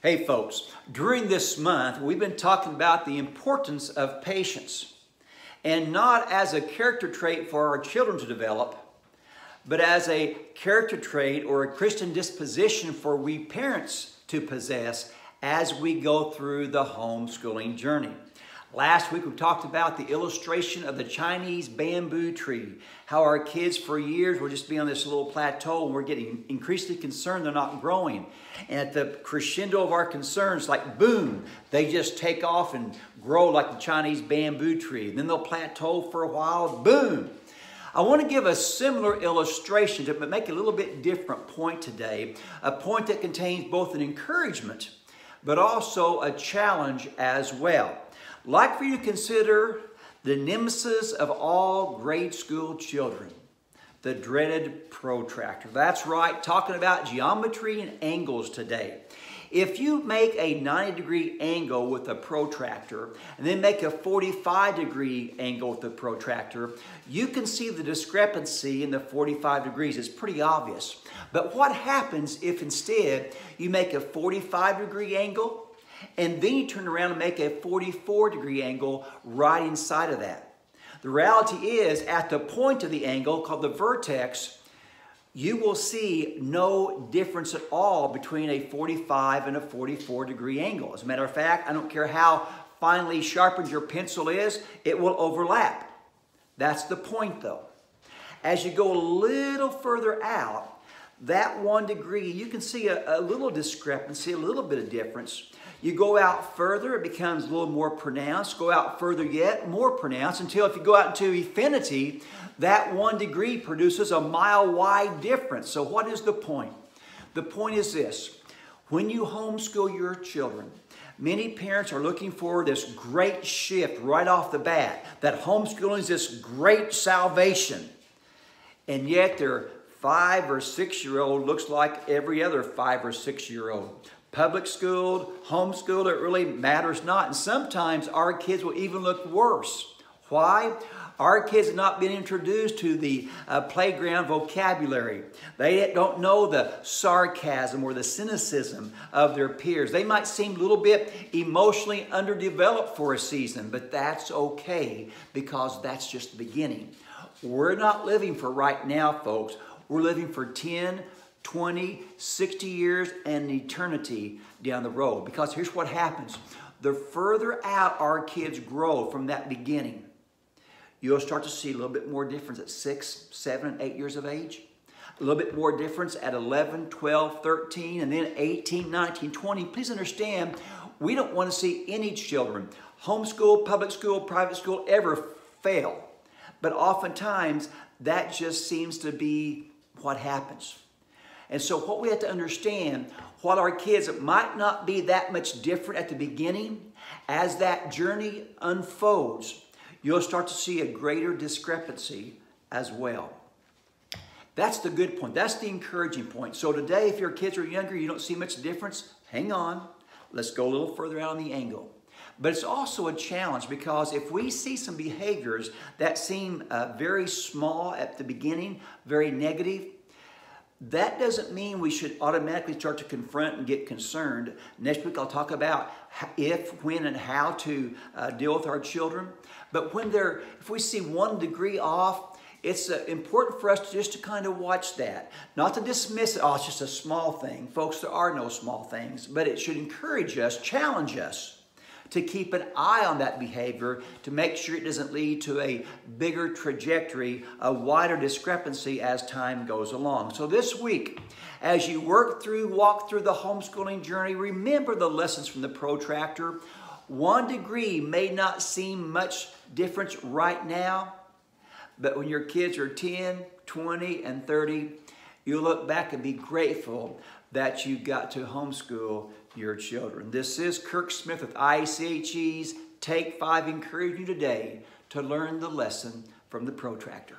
Hey folks, during this month we've been talking about the importance of patience, and not as a character trait for our children to develop, but as a character trait or a Christian disposition for we parents to possess as we go through the homeschooling journey. Last week we talked about the illustration of the Chinese bamboo tree, how our kids for years will just be on this little plateau and we're getting increasingly concerned they're not growing. And at the crescendo of our concerns, like boom, they just take off and grow like the Chinese bamboo tree. Then they'll plateau for a while, boom. I want to give a similar illustration to make a little bit different point today, a point that contains both an encouragement but also a challenge as well. I'd like for you to consider the nemesis of all grade school children, the dreaded protractor. That's right, talking about geometry and angles today. If you make a 90-degree angle with a protractor and then make a 45-degree angle with the protractor, you can see the discrepancy in the 45 degrees. It's pretty obvious. But what happens if instead you make a 45-degree angle and then you turn around and make a 44-degree angle right inside of that? The reality is, at the point of the angle, called the vertex, you will see no difference at all between a 45 and a 44-degree angle. As a matter of fact, I don't care how finely sharpened your pencil is, it will overlap. That's the point, though. As you go a little further out, that 1 degree, you can see a little discrepancy, a little bit of difference. You go out further, it becomes a little more pronounced. Go out further yet, more pronounced, until if you go out into infinity, that 1 degree produces a mile-wide difference. So what is the point? The point is this: when you homeschool your children, many parents are looking for this great shift right off the bat, that homeschooling is this great salvation. And yet their 5 or 6-year-old looks like every other 5 or 6-year-old. Public schooled, homeschooled, it really matters not. And sometimes our kids will even look worse. Why? Our kids have not been introduced to the playground vocabulary. They don't know the sarcasm or the cynicism of their peers. They might seem a little bit emotionally underdeveloped for a season, but that's okay because that's just the beginning. We're not living for right now, folks. We're living for 10, 20, 60 years and eternity down the road. Because here's what happens. The further out our kids grow from that beginning, you'll start to see a little bit more difference at 6, 7, and 8 years of age. A little bit more difference at 11, 12, 13, and then 18, 19, 20. Please understand, we don't want to see any children, homeschool, public school, private school, ever fail. But oftentimes, that just seems to be what happens. And so what we have to understand, while our kids might not be that much different at the beginning, as that journey unfolds, you'll start to see a greater discrepancy as well. That's the good point. That's the encouraging point. So today, if your kids are younger, you don't see much difference, hang on. Let's go a little further out on the angle. But it's also a challenge because if we see some behaviors that seem very small at the beginning, very negative, that doesn't mean we should automatically start to confront and get concerned. Next week I'll talk about if, when, and how to deal with our children. But if we see 1 degree off, it's important for us just to kind of watch that. Not to dismiss it, oh, it's just a small thing. Folks, there are no small things. But it should encourage us, challenge us to keep an eye on that behavior to make sure it doesn't lead to a bigger trajectory, a wider discrepancy as time goes along. So this week, as you walk through the homeschooling journey, remember the lessons from the protractor. 1 degree may not seem much difference right now, but when your kids are 10, 20, and 30, you'll look back and be grateful that you got to homeschool your children. This is Kirk Smith with ICHE's Take 5, encouraging you today to learn the lesson from the protractor.